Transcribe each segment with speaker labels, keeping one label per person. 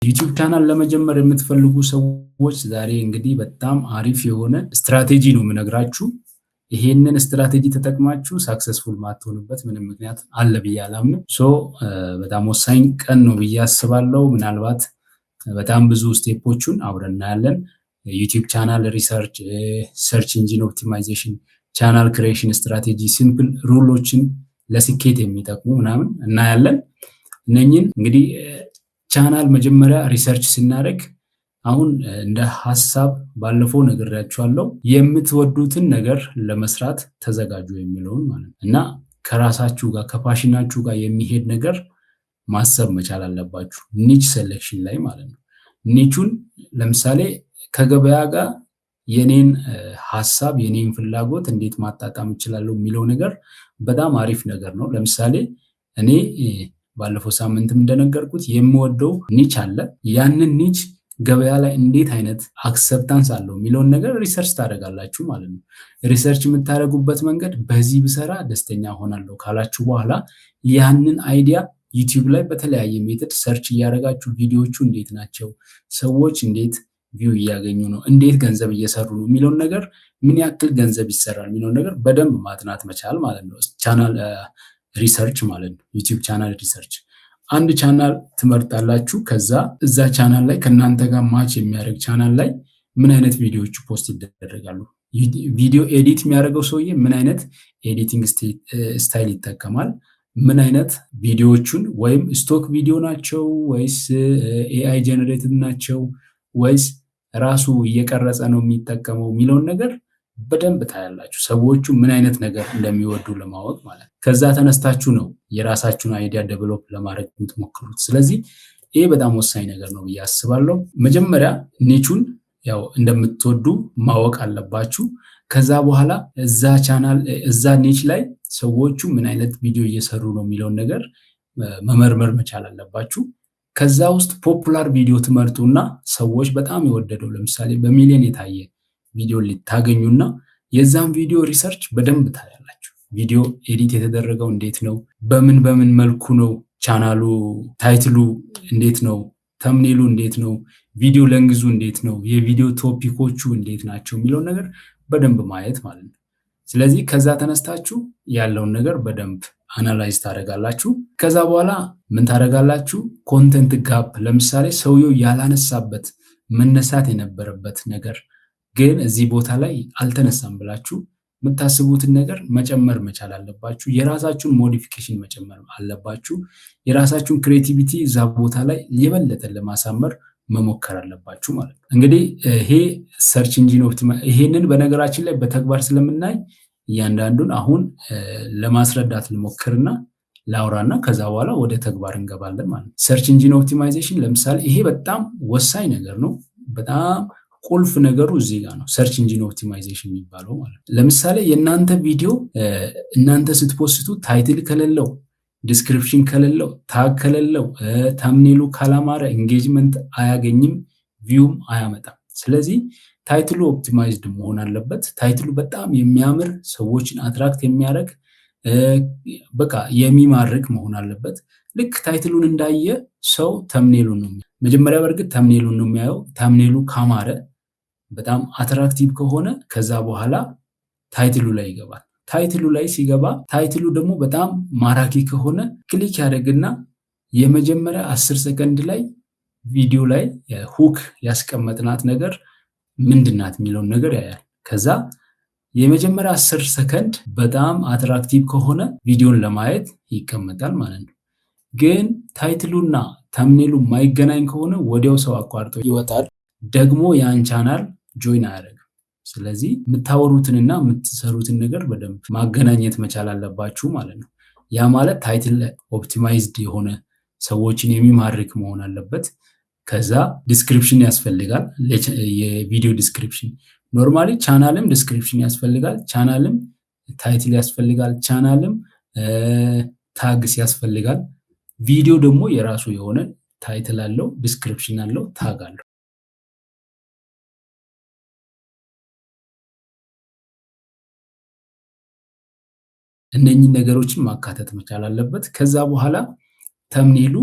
Speaker 1: ዩቲዩብ ቻናል ለመጀመር የምትፈልጉ ሰዎች ዛሬ እንግዲህ በጣም አሪፍ የሆነ ስትራቴጂ ነው የምነግራችሁ። ይሄንን ስትራቴጂ ተጠቅማችሁ ሳክሰስፉል ማትሆኑበት ምንም ምክንያት አለ ብዬ አላምንም። በጣም ወሳኝ ቀን ነው ብዬ አስባለሁ። ምናልባት በጣም ብዙ ስቴፖቹን አብረን እናያለን። ዩቲዩብ ቻናል ሪሰርች፣ ሰርች ኢንጂን ኦፕቲማይዜሽን፣ ቻናል ክሬሽን ስትራቴጂ፣ ሲምፕል ሩሎችን ለስኬት የሚጠቅሙ ምናምን እናያለን። እነኝን እንግዲህ ቻናል መጀመሪያ ሪሰርች ስናደርግ አሁን እንደ ሐሳብ ባለፈው ነግሬያችኋለሁ። የምትወዱትን ነገር ለመስራት ተዘጋጁ የሚለውን ማለት ነው እና ከራሳችሁ ጋር ከፓሽናችሁ ጋር የሚሄድ ነገር ማሰብ መቻል አለባችሁ። ኒች ሴሌክሽን ላይ ማለት ነው። ኒቹን ለምሳሌ ከገበያ ጋር የኔን ሐሳብ የኔን ፍላጎት እንዴት ማጣጣም እችላለሁ የሚለው ነገር በጣም አሪፍ ነገር ነው። ለምሳሌ እኔ ባለፈው ሳምንትም እንደነገርኩት የምወደው ኒች አለ። ያንን ኒች ገበያ ላይ እንዴት አይነት አክሰፕታንስ አለው የሚለውን ነገር ሪሰርች ታደርጋላችሁ ማለት ነው። ሪሰርች የምታደርጉበት መንገድ በዚህ ብሰራ ደስተኛ ሆናለሁ ካላችሁ በኋላ ያንን አይዲያ ዩቲዩብ ላይ በተለያየ ሜተድ ሰርች እያደረጋችሁ ቪዲዮዎቹ እንዴት ናቸው፣ ሰዎች እንዴት ቪው እያገኙ ነው፣ እንዴት ገንዘብ እየሰሩ ነው የሚለውን ነገር፣ ምን ያክል ገንዘብ ይሰራል የሚለውን ነገር በደንብ ማጥናት መቻል ማለት ነው። ቻናል ሪሰርች ማለት ነው። ዩቲዩብ ቻናል ሪሰርች አንድ ቻናል ትመርጣላችሁ። ከዛ እዛ ቻናል ላይ ከእናንተ ጋር ማች የሚያደርግ ቻናል ላይ ምን አይነት ቪዲዮዎች ፖስት ይደረጋሉ፣ ቪዲዮ ኤዲት የሚያደርገው ሰውዬ ምን አይነት ኤዲቲንግ ስታይል ይጠቀማል፣ ምን አይነት ቪዲዮዎቹን ወይም ስቶክ ቪዲዮ ናቸው ወይስ ኤአይ ጀነሬትድ ናቸው ወይስ ራሱ እየቀረጸ ነው የሚጠቀመው የሚለውን ነገር በደንብ ታያላችሁ። ሰዎቹ ምን አይነት ነገር እንደሚወዱ ለማወቅ ማለት ነው። ከዛ ተነስታችሁ ነው የራሳችሁን አይዲያ ዴቨሎፕ ለማድረግ የምትሞክሩት። ስለዚህ ይሄ በጣም ወሳኝ ነገር ነው ብዬ አስባለሁ። መጀመሪያ ኒቹን ያው እንደምትወዱ ማወቅ አለባችሁ። ከዛ በኋላ እዛ ኒች ላይ ሰዎቹ ምን አይነት ቪዲዮ እየሰሩ ነው የሚለውን ነገር መመርመር መቻል አለባችሁ። ከዛ ውስጥ ፖፑላር ቪዲዮ ትመርጡና ሰዎች በጣም የወደደው ለምሳሌ በሚሊዮን የታየ ቪዲዮ ልታገኙና የዛን ቪዲዮ ሪሰርች በደንብ ታያላችሁ። ቪዲዮ ኤዲት የተደረገው እንዴት ነው፣ በምን መልኩ ነው፣ ቻናሉ ታይትሉ እንዴት ነው፣ ተምኔሉ እንዴት ነው፣ ቪዲዮ ለንግዙ እንዴት ነው፣ የቪዲዮ ቶፒኮቹ እንዴት ናቸው የሚለውን ነገር በደንብ ማየት ማለት ነው። ስለዚህ ከዛ ተነስታችሁ ያለውን ነገር በደንብ አናላይዝ ታደርጋላችሁ። ከዛ በኋላ ምን ታደርጋላችሁ? ኮንተንት ጋፕ፣ ለምሳሌ ሰውየው ያላነሳበት መነሳት የነበረበት ነገር ግን እዚህ ቦታ ላይ አልተነሳም ብላችሁ የምታስቡትን ነገር መጨመር መቻል አለባችሁ። የራሳችሁን ሞዲፊኬሽን መጨመር አለባችሁ። የራሳችሁን ክሬቲቪቲ እዛ ቦታ ላይ የበለጠ ለማሳመር መሞከር አለባችሁ ማለት ነው። እንግዲህ ይሄ ሰርች ኢንጂን ይሄንን በነገራችን ላይ በተግባር ስለምናይ እያንዳንዱን አሁን ለማስረዳት ልሞክርና ላውራና ከዛ በኋላ ወደ ተግባር እንገባለን ማለት ነው። ሰርች ኢንጂን ኦፕቲማይዜሽን ለምሳሌ ይሄ በጣም ወሳኝ ነገር ነው። በጣም ቁልፍ ነገሩ እዚህ ጋር ነው። ሰርች ኢንጂን ኦፕቲማይዜሽን የሚባለው ማለት ነው። ለምሳሌ የእናንተ ቪዲዮ እናንተ ስትፖስቱ ታይትል ከሌለው፣ ዲስክሪፕሽን ከሌለው፣ ታግ ከሌለው፣ ተምኔሉ ካላማረ ኢንጌጅመንት አያገኝም፣ ቪውም አያመጣም። ስለዚህ ታይትሉ ኦፕቲማይዝድ መሆን አለበት። ታይትሉ በጣም የሚያምር ሰዎችን አትራክት የሚያደርግ በቃ የሚማርክ መሆን አለበት። ልክ ታይትሉን እንዳየ ሰው ተምኔሉን ነው መጀመሪያ በእርግጥ ተምኔሉን ነው የሚያየው። ተምኔሉ ካማረ በጣም አትራክቲቭ ከሆነ ከዛ በኋላ ታይትሉ ላይ ይገባል። ታይትሉ ላይ ሲገባ ታይትሉ ደግሞ በጣም ማራኪ ከሆነ ክሊክ ያደርግና የመጀመሪያ 10 ሰከንድ ላይ ቪዲዮ ላይ ሁክ ያስቀመጥናት ነገር ምንድናት የሚለውን ነገር ያያል። ከዛ የመጀመሪያ 10 ሰከንድ በጣም አትራክቲቭ ከሆነ ቪዲዮን ለማየት ይቀመጣል ማለት ነው። ግን ታይትሉና ተምኔሉ ማይገናኝ ከሆነ ወዲያው ሰው አቋርጦ ይወጣል። ደግሞ ያን ቻናል ጆይን አያደርግም። ስለዚህ የምታወሩትንና የምትሰሩትን ነገር በደንብ ማገናኘት መቻል አለባችሁ ማለት ነው። ያ ማለት ታይትል ኦፕቲማይዝድ የሆነ ሰዎችን የሚማርክ መሆን አለበት። ከዛ ዲስክሪፕሽን ያስፈልጋል። የቪዲዮ ዲስክሪፕሽን ኖርማሊ ቻናልም ዲስክሪፕሽን ያስፈልጋል፣ ቻናልም ታይትል ያስፈልጋል፣ ቻናልም ታግስ ያስፈልጋል። ቪዲዮ ደግሞ የራሱ የሆነ ታይትል አለው፣ ዲስክሪፕሽን አለው፣ ታግ አለው። እነኚህ ነገሮችን ማካተት መቻል አለበት። ከዛ በኋላ ተምኔሉ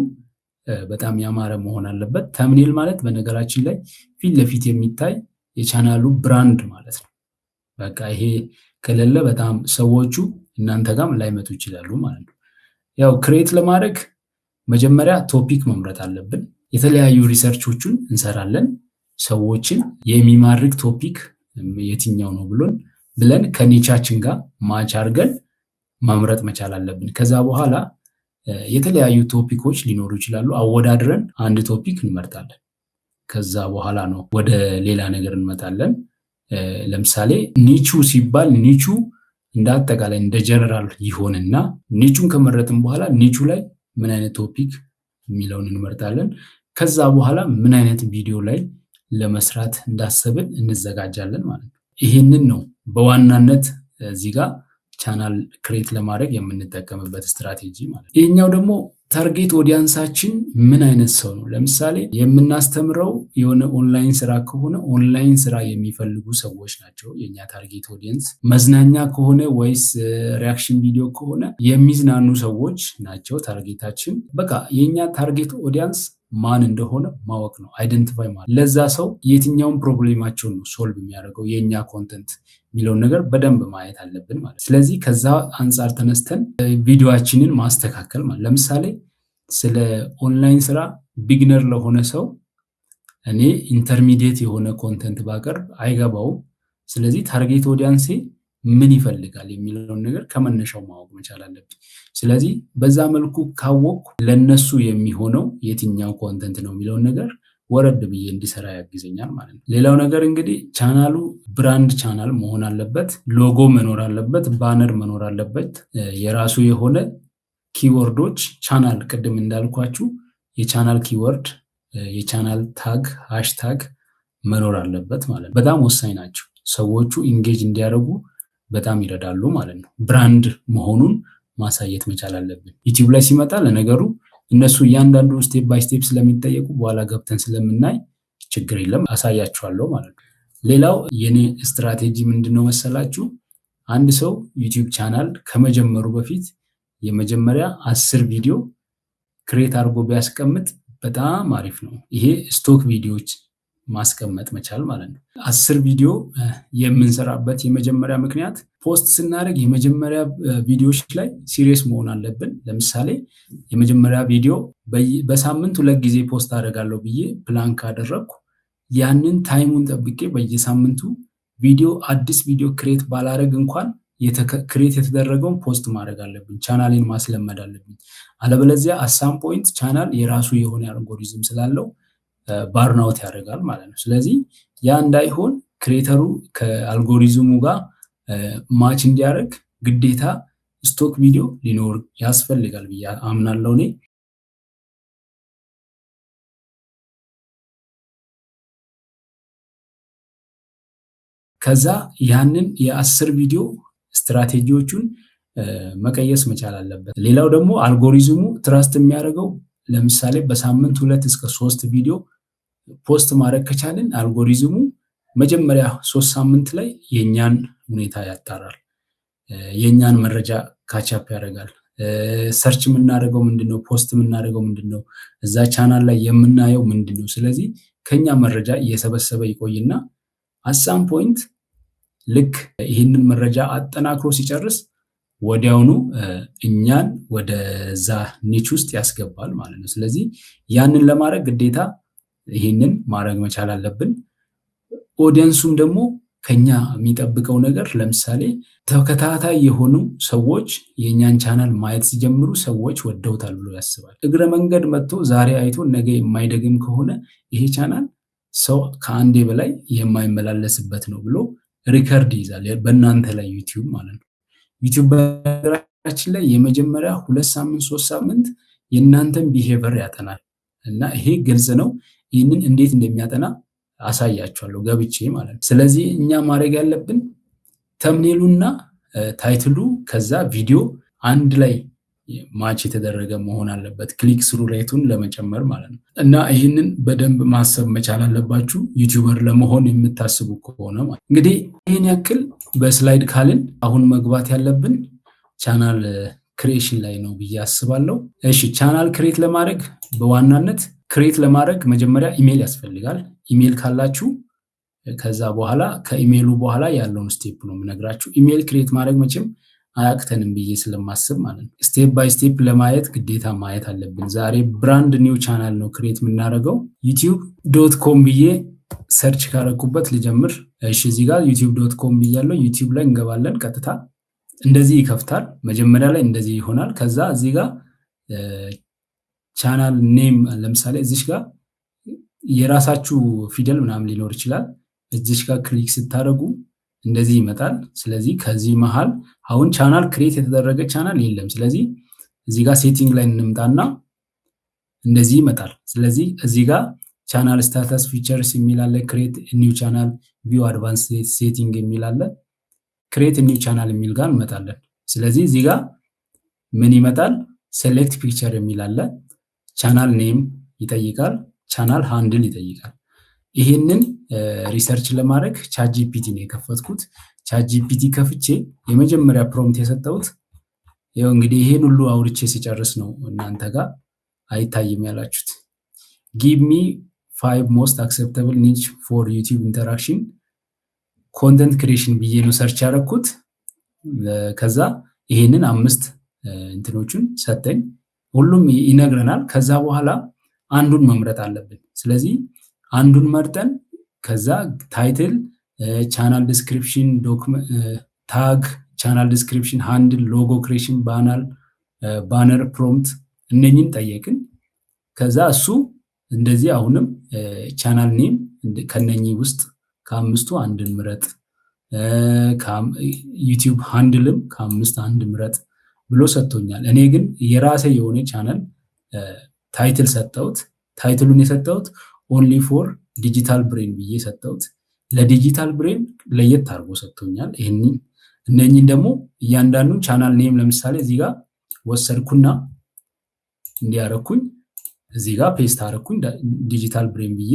Speaker 1: በጣም ያማረ መሆን አለበት። ተምኔል ማለት በነገራችን ላይ ፊት ለፊት የሚታይ የቻናሉ ብራንድ ማለት ነው። በቃ ይሄ ከሌለ በጣም ሰዎቹ እናንተ ጋርም ላይመጡ ይችላሉ ማለት ነው። ያው ክሬት ለማድረግ መጀመሪያ ቶፒክ መምረጥ አለብን። የተለያዩ ሪሰርቾችን እንሰራለን። ሰዎችን የሚማርክ ቶፒክ የትኛው ነው ብለን ከኒቻችን ጋር ማች አድርገን መምረጥ መቻል አለብን። ከዛ በኋላ የተለያዩ ቶፒኮች ሊኖሩ ይችላሉ። አወዳድረን አንድ ቶፒክ እንመርጣለን። ከዛ በኋላ ነው ወደ ሌላ ነገር እንመጣለን። ለምሳሌ ኒቹ ሲባል ኒቹ እንደ አጠቃላይ እንደ ጀነራል ይሆንና ኒቹን ከመረጥን በኋላ ኒቹ ላይ ምን አይነት ቶፒክ የሚለውን እንመርጣለን። ከዛ በኋላ ምን አይነት ቪዲዮ ላይ ለመስራት እንዳሰብን እንዘጋጃለን ማለት ነው። ይህንን ነው በዋናነት እዚህ ጋር ቻናል ክሬት ለማድረግ የምንጠቀምበት ስትራቴጂ ማለት ነው። ይህኛው ደግሞ ታርጌት ኦዲየንሳችን ምን አይነት ሰው ነው? ለምሳሌ የምናስተምረው የሆነ ኦንላይን ስራ ከሆነ ኦንላይን ስራ የሚፈልጉ ሰዎች ናቸው የኛ ታርጌት ኦዲየንስ። መዝናኛ ከሆነ ወይስ ሪያክሽን ቪዲዮ ከሆነ የሚዝናኑ ሰዎች ናቸው ታርጌታችን። በቃ የኛ ታርጌት ኦዲየንስ ማን እንደሆነ ማወቅ ነው፣ አይደንቲፋይ ማለት። ለዛ ሰው የትኛውን ፕሮብሌማቸውን ነው ሶልቭ የሚያደርገው የኛ ኮንተንት የሚለውን ነገር በደንብ ማየት አለብን ማለት። ስለዚህ ከዛ አንጻር ተነስተን ቪዲዮአችንን ማስተካከል ማለት። ለምሳሌ ስለ ኦንላይን ስራ ቢግነር ለሆነ ሰው እኔ ኢንተርሚዲየት የሆነ ኮንተንት ባቀርብ አይገባውም። ስለዚህ ታርጌት ኦዲየንሴ ምን ይፈልጋል የሚለውን ነገር ከመነሻው ማወቅ መቻል አለብን። ስለዚህ በዛ መልኩ ካወቅኩ ለነሱ የሚሆነው የትኛው ኮንተንት ነው የሚለውን ነገር ወረድ ብዬ እንዲሰራ ያግዘኛል ማለት ነው። ሌላው ነገር እንግዲህ ቻናሉ ብራንድ ቻናል መሆን አለበት። ሎጎ መኖር አለበት። ባነር መኖር አለበት። የራሱ የሆነ ኪወርዶች ቻናል ቅድም እንዳልኳችሁ የቻናል ኪወርድ፣ የቻናል ታግ፣ ሃሽታግ መኖር አለበት ማለት ነው። በጣም ወሳኝ ናቸው። ሰዎቹ ኢንጌጅ እንዲያደርጉ በጣም ይረዳሉ ማለት ነው። ብራንድ መሆኑን ማሳየት መቻል አለብን። ዩቲዩብ ላይ ሲመጣ ለነገሩ እነሱ እያንዳንዱ ስቴፕ ባይ ስቴፕ ስለሚጠየቁ በኋላ ገብተን ስለምናይ ችግር የለም፣ አሳያችኋለሁ ማለት ነው። ሌላው የኔ ስትራቴጂ ምንድነው መሰላችሁ? አንድ ሰው ዩቲዩብ ቻናል ከመጀመሩ በፊት የመጀመሪያ 10 ቪዲዮ ክሬት አድርጎ ቢያስቀምጥ በጣም አሪፍ ነው። ይሄ ስቶክ ቪዲዮዎች ማስቀመጥ መቻል ማለት ነው። 10 ቪዲዮ የምንሰራበት የመጀመሪያ ምክንያት ፖስት ስናደርግ የመጀመሪያ ቪዲዮዎች ላይ ሲሪየስ መሆን አለብን። ለምሳሌ የመጀመሪያ ቪዲዮ በሳምንት 2 ጊዜ ፖስት አደርጋለሁ ብዬ ፕላን ካደረግኩ ያንን ታይሙን ጠብቄ በየሳምንቱ ቪዲዮ አዲስ ቪዲዮ ክሬት ባላረግ እንኳን ክሬት የተደረገውን ፖስት ማድረግ አለብኝ። ቻናሌን ማስለመድ አለብኝ። አለበለዚያ አሳም ፖይንት ቻናል የራሱ የሆነ አልጎሪዝም ስላለው ባርናውት ያደርጋል ማለት ነው። ስለዚህ ያ እንዳይሆን ክሬተሩ ከአልጎሪዝሙ ጋር ማች እንዲያደርግ ግዴታ ስቶክ ቪዲዮ ሊኖር ያስፈልጋል ብዬ አምናለሁ እኔ። ከዛ ያንን የ10 ቪዲዮ ስትራቴጂዎቹን መቀየስ መቻል አለበት። ሌላው ደግሞ አልጎሪዝሙ ትራስት የሚያደርገው ለምሳሌ በሳምንት 2 እስከ 3 ቪዲዮ ፖስት ማድረግ ከቻልን አልጎሪዝሙ መጀመሪያ 3 ሳምንት ላይ የኛን ሁኔታ ያጣራል። የኛን መረጃ ካቻፕ ያደርጋል። ሰርች የምናደርገው ምንድነው፣ ፖስት የምናደርገው ምንድነው፣ እዛ ቻናል ላይ የምናየው ምንድነው። ስለዚህ ከኛ መረጃ እየሰበሰበ ይቆይና አሳም ፖይንት ልክ ይህንን መረጃ አጠናክሮ ሲጨርስ ወዲያውኑ እኛን ወደዛ ኒች ውስጥ ያስገባል ማለት ነው። ስለዚህ ያንን ለማድረግ ግዴታ ይህንን ማድረግ መቻል አለብን። ኦዲየንሱም ደግሞ ከኛ የሚጠብቀው ነገር ለምሳሌ ተከታታይ የሆኑ ሰዎች የኛን ቻናል ማየት ሲጀምሩ ሰዎች ወደውታል ብሎ ያስባል። እግረ መንገድ መጥቶ ዛሬ አይቶ ነገ የማይደግም ከሆነ ይሄ ቻናል ሰው ከአንዴ በላይ የማይመላለስበት ነው ብሎ ሪከርድ ይዛል በእናንተ ላይ ዩቲዩብ ማለት ነው። ዩቲዩብ በነገራችን ላይ የመጀመሪያ 2 ሳምንት 3 ሳምንት የእናንተን ቢሄቨር ያጠናል እና ይሄ ግልጽ ነው። ይህንን እንዴት እንደሚያጠና አሳያችኋለሁ ገብቼ ማለት ነው። ስለዚህ እኛ ማድረግ ያለብን ተምኔሉና ታይትሉ ከዛ ቪዲዮ አንድ ላይ ማች የተደረገ መሆን አለበት፣ ክሊክ ስሩ ሬቱን ለመጨመር ማለት ነው። እና ይህንን በደንብ ማሰብ መቻል አለባችሁ ዩቲዩበር ለመሆን የምታስቡ ከሆነ ማለት እንግዲህ ይህን ያክል በስላይድ ካልን አሁን መግባት ያለብን ቻናል ክሬሽን ላይ ነው ብዬ አስባለሁ። እሺ ቻናል ክሬት ለማድረግ በዋናነት ክሬት ለማድረግ መጀመሪያ ኢሜል ያስፈልጋል። ኢሜል ካላችሁ ከዛ በኋላ ከኢሜሉ በኋላ ያለውን ስቴፕ ነው የምነግራችሁ። ኢሜል ክሬት ማድረግ መቼም አያቅተንም ብዬ ስለማስብ ማለት ነው። ስቴፕ ባይ ስቴፕ ለማየት ግዴታ ማየት አለብን። ዛሬ ብራንድ ኒው ቻናል ነው ክሬት የምናደርገው። youtube.com ብዬ ሰርች ካረኩበት ልጀምር። እሺ እዚህ ጋር youtube.com ብያለሁ። ዩቲዩብ ላይ እንገባለን። ቀጥታ እንደዚህ ይከፍታል። መጀመሪያ ላይ እንደዚህ ይሆናል። ከዛ እዚህ ጋር ቻናል ኔም ለምሳሌ እዚህ ጋር የራሳችሁ ፊደል ምናምን ሊኖር ይችላል። እዚህ ጋር ክሊክ ስታደርጉ እንደዚህ ይመጣል። ስለዚህ ከዚህ መሃል አሁን ቻናል ክሬት የተደረገ ቻናል የለም። ስለዚህ እዚህ ጋር ሴቲንግ ላይ እንምጣና እንደዚህ ይመጣል። ስለዚህ እዚህ ጋር ቻናል ስታተስ ፊቸርስ የሚል አለ። ክሬት ኒው ቻናል ቪው አድቫንስ ሴቲንግ የሚል አለ። ክሬት ኒው ቻናል የሚል ጋር እንመጣለን። ስለዚህ እዚህ ጋር ምን ይመጣል? ሴሌክት ፒክቸር የሚል አለ። ቻናል ኔም ይጠይቃል። ቻናል ሃንድል ይጠይቃል። ይሄንን ሪሰርች ለማድረግ ቻትጂፒቲ ነው የከፈትኩት። ቻትጂፒቲ ከፍቼ የመጀመሪያ ፕሮምፕት የሰጠሁት ይኸው እንግዲህ ይሄን ሁሉ አውርቼ ሲጨርስ ነው እናንተ ጋር አይታይም ያላችሁት። ጊቭ ሚ 5 ሞስት አክሰፕተብል ኒች ፎር ዩቲዩብ ኢንተራክሽን ኮንተንት ክሬሽን ብዬ ነው ሰርች ያደረኩት። ከዛ ይሄንን 5 እንትኖቹን ሰጠኝ። ሁሉም ይነግረናል። ከዛ በኋላ አንዱን መምረጥ አለብን። ስለዚህ አንዱን መርጠን ከዛ ታይትል፣ ቻናል ዲስክሪፕሽን፣ ታግ፣ ቻናል ዲስክሪፕሽን፣ ሃንድል፣ ሎጎ ክሬሽን፣ ባነር ፕሮምፕት እነኝን ጠየቅን። ከዛ እሱ እንደዚህ አሁንም ቻናል ኔም ከነኚህ ውስጥ ከ5ቱ አንድን ምረጥ፣ ዩቲዩብ ሃንድልም ከ5 አንድ ምረጥ ብሎ ሰጥቶኛል። እኔ ግን የራሴ የሆነ ቻናል ታይትል ሰጠሁት። ታይትሉን የሰጠሁት ኦንሊ ፎር ዲጂታል ብሬን ብዬ ሰጠሁት። ለዲጂታል ብሬን ለየት አድርጎ ሰጥቶኛል። እነኝን ደግሞ እያንዳንዱን ቻናል ኔም ለምሳሌ እዚህ ጋር ወሰድኩና እንዲያረኩኝ እዚህ ጋር ፔስት አረኩኝ ዲጂታል ብሬን ብዬ።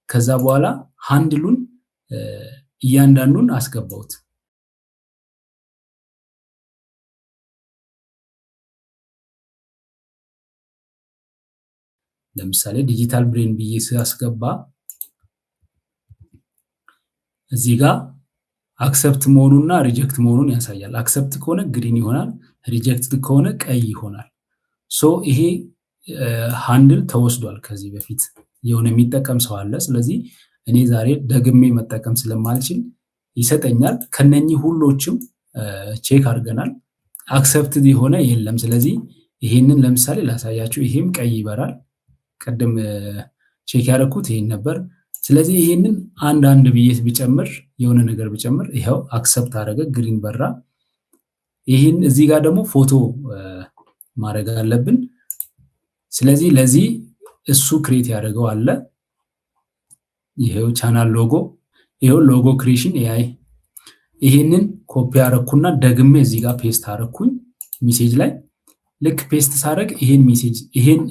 Speaker 1: ከዛ በኋላ ሃንድሉን እያንዳንዱን አስገባሁት። ለምሳሌ ዲጂታል ብሬን ብዬ ሲያስገባ እዚህ ጋር አክሰፕት መሆኑና ሪጀክት መሆኑን ያሳያል። አክሰፕት ከሆነ ግሪን ይሆናል፣ ሪጀክት ከሆነ ቀይ ይሆናል። ሶ ይሄ ሃንድል ተወስዷል። ከዚህ በፊት የሆነ የሚጠቀም ሰው አለ። ስለዚህ እኔ ዛሬ ደግሜ መጠቀም ስለማልችል ይሰጠኛል። ከነኚህ ሁሎችም ቼክ አድርገናል። አክሰፕትድ የሆነ የለም። ስለዚህ ይሄንን ለምሳሌ ላሳያችሁ። ይሄም ቀይ ይበራል። ቀደም ቼክ ያደረኩት ይሄን ነበር። ስለዚህ ይሄንን አንድ ብዬ ቢጨምር የሆነ ነገር ቢጨምር ይሄው አክሰፕት አደረገ፣ ግሪን በራ። ይሄን እዚህ ጋር ደግሞ ፎቶ ማድረግ አለብን። ስለዚህ ለዚህ እሱ ክሬት ያደረገው አለ። ይሄው ቻናል ሎጎ፣ ይሄው ሎጎ ክሬሽን ኤአይ። ይሄንን ኮፒ አደረኩና ደግሜ እዚህ ጋር ፔስት አደረኩኝ ሜሴጅ ላይ። ልክ ፔስት ሳደርግ ይሄን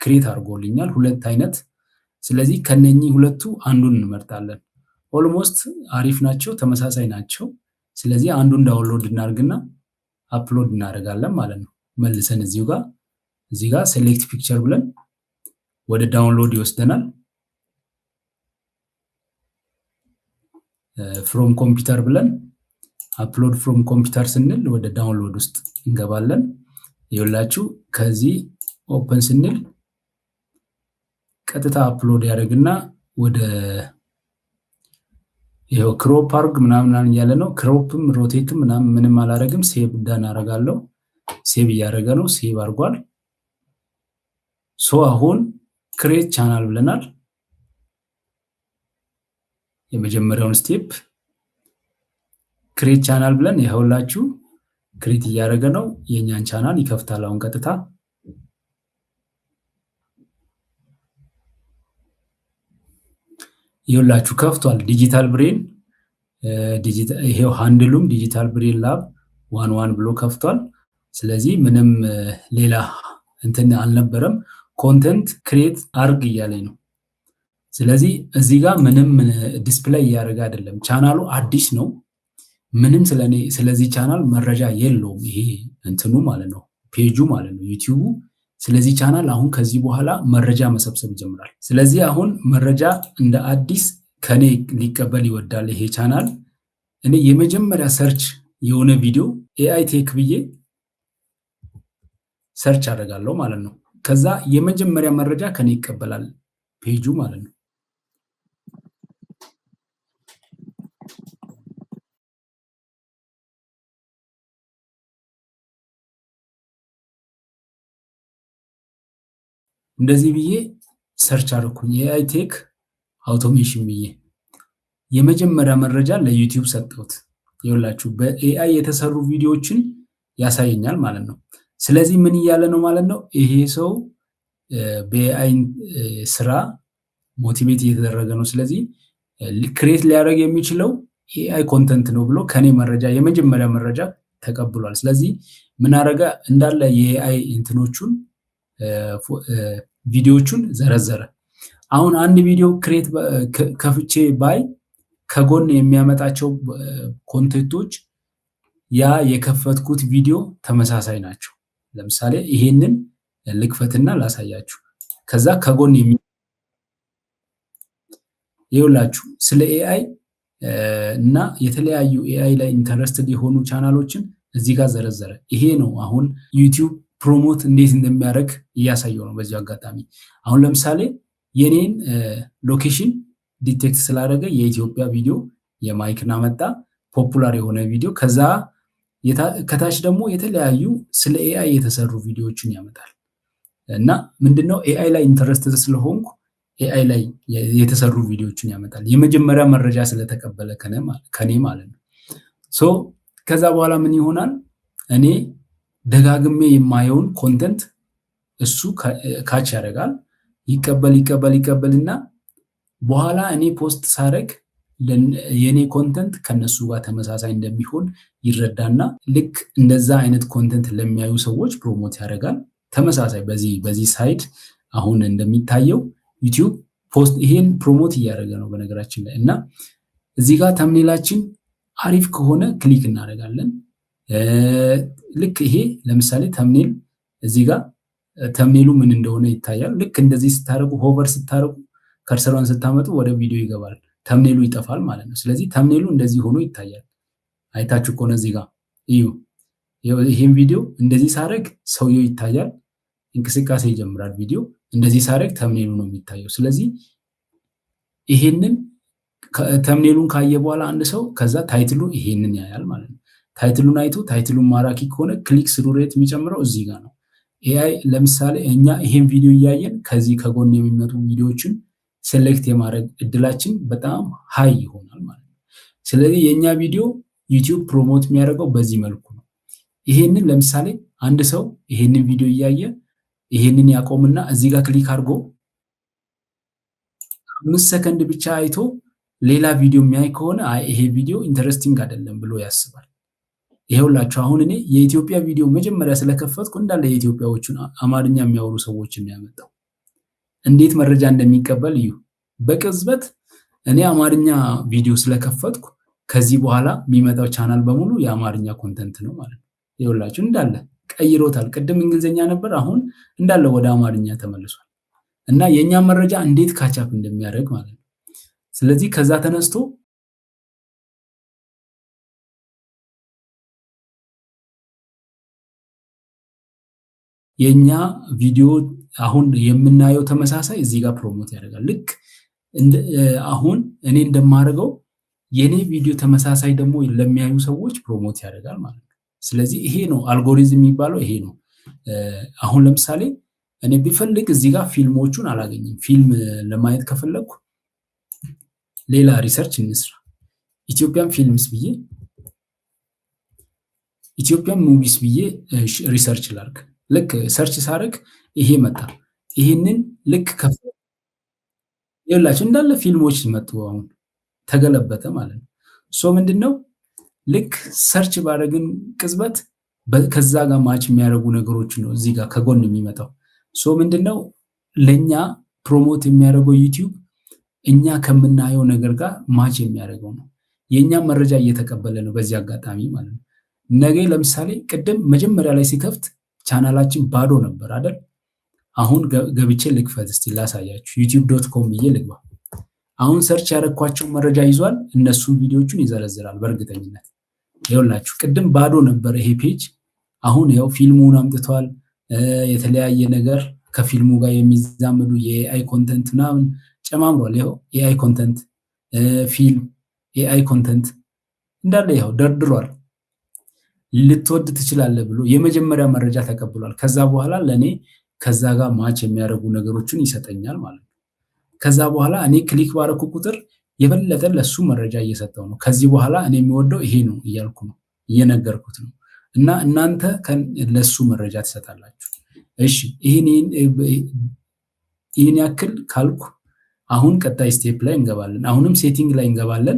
Speaker 1: ክሬት አድርጎልኛል 2 አይነት። ስለዚህ ከነኚህ ሁለቱ አንዱን እንመርጣለን። ኦልሞስት አሪፍ ናቸው፣ ተመሳሳይ ናቸው። ስለዚህ አንዱን ዳውንሎድ እናድርግና አፕሎድ እናደርጋለን ማለት ነው። መልሰን እዚህ ጋር ሴሌክት ፒክቸር ብለን ወደ ዳውንሎድ ይወስደናል። ፍሮም ኮምፒውተር ብለን አፕሎድ ፍሮም ኮምፒውተር ስንል ወደ ዳውንሎድ ውስጥ እንገባለን። ይኸውላችሁ ከዚህ ኦፕን ስንል ቀጥታ አፕሎድ ያደርግና ወደ ይሄው ክሮፕ አርግ ምናምን እያለ ነው። ክሮፕም ሮቴትም ምንም አላረግም። ሴቭ ዳን አረጋለሁ። ሴቭ እያደረገ ነው። ሴቭ አድርጓል። ሶ አሁን ክሬት ቻናል ብለናል። የመጀመሪያውን ስቴፕ ክሬት ቻናል ብለን ይኸውላችሁ ክሬት እያደረገ ነው። የኛን ቻናል ይከፍታል። አሁን ቀጥታ ይኸውላችሁ ከፍቷል። ዲጂታል ብሬን ይሄው ሃንድሉም ዲጂታል ብሬን ላብ 1 ብሎ ከፍቷል። ስለዚህ ምንም ሌላ እንትን አልነበረም። ኮንተንት ክሬት አርግ እያለኝ ነው። ስለዚህ እዚህ ጋር ምንም ዲስፕሌይ እያደረገ አይደለም። ቻናሉ አዲስ ነው። ምንም ስለዚህ ቻናል መረጃ የለውም። ይሄ እንትኑ ማለት ነው ፔጁ ማለት ነው ዩቲዩቡ ስለዚህ ቻናል አሁን ከዚህ በኋላ መረጃ መሰብሰብ ይጀምራል። ስለዚህ አሁን መረጃ እንደ አዲስ ከኔ ሊቀበል ይወዳል ይሄ ቻናል። እኔ የመጀመሪያ ሰርች የሆነ ቪዲዮ ኤአይ ቴክ ብዬ ሰርች አደርጋለሁ ማለት ነው። ከዛ የመጀመሪያ መረጃ ከኔ ይቀበላል ፔጁ ማለት ነው። እንደዚህ ብዬ ሰርች አደረኩኝ ኤአይ ቴክ አውቶሜሽን ብዬ የመጀመሪያ መረጃ ለዩቲዩብ ሰጠሁት። ይኸውላችሁ በኤአይ የተሰሩ ቪዲዮዎችን ያሳየኛል ማለት ነው። ስለዚህ ምን እያለ ነው ማለት ነው? ይሄ ሰው በኤአይ ስራ ሞቲቬት እየተደረገ ነው። ስለዚህ ክሬት ሊያደርግ የሚችለው ኤአይ ኮንተንት ነው ብሎ ከኔ መረጃ የመጀመሪያ መረጃ ተቀብሏል። ስለዚህ ምን አደረገ? እንዳለ የኤአይ እንትኖቹን ቪዲዮዎቹን ዘረዘረ። አሁን አንድ ቪዲዮ ክሬት ከፍቼ ባይ ከጎን የሚያመጣቸው ኮንቴንቶች ያ የከፈትኩት ቪዲዮ ተመሳሳይ ናቸው። ለምሳሌ ይሄንን ልክፈትና ላሳያችሁ። ከዛ ከጎን ይኸውላችሁ ስለ ኤአይ እና የተለያዩ ኤአይ ላይ ኢንተረስትድ የሆኑ ቻናሎችን እዚህ ጋር ዘረዘረ። ይሄ ነው አሁን ዩቲዩብ ፕሮሞት እንዴት እንደሚያደርግ እያሳየው ነው። በዚህ አጋጣሚ አሁን ለምሳሌ የኔን ሎኬሽን ዲቴክት ስላደረገ የኢትዮጵያ ቪዲዮ የማይክን አመጣ፣ ፖፑላር የሆነ ቪዲዮ። ከዛ ከታች ደግሞ የተለያዩ ስለ ኤአይ የተሰሩ ቪዲዮዎችን ያመጣል። እና ምንድነው ኤአይ ላይ ኢንተረስትድ ስለሆንኩ ኤአይ ላይ የተሰሩ ቪዲዮዎችን ያመጣል። የመጀመሪያ መረጃ ስለተቀበለ ከኔ ማለት ነው። ሶ ከዛ በኋላ ምን ይሆናል? እኔ ደጋግሜ የማየውን ኮንተንት እሱ ካች ያደርጋል። ይቀበልና በኋላ እኔ ፖስት ሳደርግ የኔ ኮንተንት ከነሱ ጋር ተመሳሳይ እንደሚሆን ይረዳና ልክ እንደዛ አይነት ኮንተንት ለሚያዩ ሰዎች ፕሮሞት ያደርጋል። ተመሳሳይ በዚህ ሳይድ አሁን እንደሚታየው ዩቲዩብ ፖስት ይሄን ፕሮሞት እያደረገ ነው በነገራችን ላይ። እና እዚህ ጋር ተምኔላችን አሪፍ ከሆነ ክሊክ እናደርጋለን። ልክ ይሄ ለምሳሌ ተምኔል እዚህ ጋር ተምኔሉ ምን እንደሆነ ይታያል። ልክ እንደዚህ ስታደርጉ ሆቨር ስታደርጉ ከርሰሯን ስታመጡ ወደ ቪዲዮ ይገባል፣ ተምኔሉ ይጠፋል ማለት ነው። ስለዚህ ተምኔሉ እንደዚህ ሆኖ ይታያል። አይታችሁ ከሆነ እዚህ ጋር እዩ። ይሄን ቪዲዮ እንደዚህ ሳደርግ ሰውየው ይታያል፣ እንቅስቃሴ ይጀምራል ቪዲዮ። እንደዚህ ሳደርግ ተምኔሉ ነው የሚታየው። ስለዚህ ይሄንን ተምኔሉን ካየ በኋላ አንድ ሰው ከዛ ታይትሉ ይሄንን ያያል ማለት ነው። ታይትሉን አይቶ ታይትሉን ማራኪ ከሆነ ክሊክ ስሩ ሬት የሚጨምረው እዚህ ጋር ነው። ኤአይ ለምሳሌ እኛ ይሄን ቪዲዮ እያየን ከዚህ ከጎን የሚመጡ ቪዲዮዎችን ሴሌክት የማድረግ እድላችን በጣም ሃይ ይሆናል ማለት ነው። ስለዚህ የኛ ቪዲዮ ዩቲዩብ ፕሮሞት የሚያደርገው በዚህ መልኩ ነው። ይሄንን ለምሳሌ አንድ ሰው ይሄንን ቪዲዮ እያየ ይሄንን ያቆምና እዚህ ጋር ክሊክ አድርጎ 5 ሰከንድ ብቻ አይቶ ሌላ ቪዲዮ የሚያይ ከሆነ ይሄ ቪዲዮ ኢንተረስቲንግ አይደለም ብሎ ያስባል። ይሄውላችሁ አሁን እኔ የኢትዮጵያ ቪዲዮ መጀመሪያ ስለከፈትኩ እንዳለ የኢትዮጵያዎቹን አማርኛ የሚያወሩ ሰዎችን ያመጣው እንዴት መረጃ እንደሚቀበል እዩ። በቅጽበት እኔ አማርኛ ቪዲዮ ስለከፈትኩ ከዚህ በኋላ የሚመጣው ቻናል በሙሉ የአማርኛ ኮንተንት ነው ማለት ነው። ይኸውላችሁ እንዳለ ቀይሮታል። ቅድም እንግሊዝኛ ነበር፣ አሁን እንዳለ ወደ አማርኛ ተመልሷል። እና የኛ መረጃ እንዴት ካቻፕ እንደሚያደርግ ማለት ነው። ስለዚህ ከዛ ተነስቶ የኛ ቪዲዮ አሁን የምናየው ተመሳሳይ እዚህ ጋር ፕሮሞት ያደርጋል። ልክ አሁን እኔ እንደማደርገው የኔ ቪዲዮ ተመሳሳይ ደግሞ ለሚያዩ ሰዎች ፕሮሞት ያደርጋል ማለት ነው። ስለዚህ ይሄ ነው አልጎሪዝም የሚባለው ይሄ ነው። አሁን ለምሳሌ እኔ ቢፈልግ እዚህ ጋር ፊልሞቹን አላገኝም። ፊልም ለማየት ከፈለኩ ሌላ ሪሰርች እንስራ። ኢትዮጵያን ፊልምስ ብዬ ኢትዮጵያን ሙቪስ ብዬ ሪሰርች ላድርግ። ልክ ሰርች ሳደርግ ይሄ መጣ። ይሄንን ልክ ይኸውላችሁ እንዳለ ፊልሞች መጡ። አሁን ተገለበጠ ማለት ነው። ሶ ምንድነው ልክ ሰርች ባደረግን ቅጽበት ከዛ ጋር ማች የሚያደርጉ ነገሮች ነው እዚህ ጋር ከጎን የሚመጣው። ሶ ምንድነው ለኛ ፕሮሞት የሚያደርገው ዩቲዩብ እኛ ከምናየው ነገር ጋር ማች የሚያደርገው ነው። የእኛም መረጃ እየተቀበለ ነው በዚህ አጋጣሚ ማለት ነው። ነገ ለምሳሌ ቅድም መጀመሪያ ላይ ሲከፍት ቻናላችን ባዶ ነበር አይደል? አሁን ገብቼ ልክፈት እስቲ ላሳያችሁ። youtube.com ብዬ ልግባ። አሁን ሰርች ያደረኳቸው መረጃ ይዟል። እነሱን ቪዲዮቹን ይዘረዝራል በእርግጠኝነት። ይኸውላችሁ ቅድም ባዶ ነበር ይሄ ፔጅ። አሁን ያው ፊልሙን አምጥቷል። የተለያየ ነገር ከፊልሙ ጋር የሚዛመዱ የኤአይ ኮንተንት ምናምን ጨማምሯል። ይኸው ኤአይ ኮንተንት፣ ፊልም፣ ኤአይ ኮንተንት እንዳለ ይኸው ደርድሯል። ልትወድ ትችላለህ ብሎ የመጀመሪያ መረጃ ተቀብሏል። ከዛ በኋላ ለእኔ ከዛ ጋር ማች የሚያደርጉ ነገሮችን ይሰጠኛል ማለት ነው። ከዛ በኋላ እኔ ክሊክ ባረኩ ቁጥር የበለጠ ለሱ መረጃ እየሰጠው ነው። ከዚህ በኋላ እኔ የሚወደው ይሄ ነው እያልኩ ነው እየነገርኩት ነው። እና እናንተ ለሱ መረጃ ትሰጣላችሁ። እሺ ይህን ያክል ካልኩ አሁን ቀጣይ ስቴፕ ላይ እንገባለን። አሁንም ሴቲንግ ላይ እንገባለን።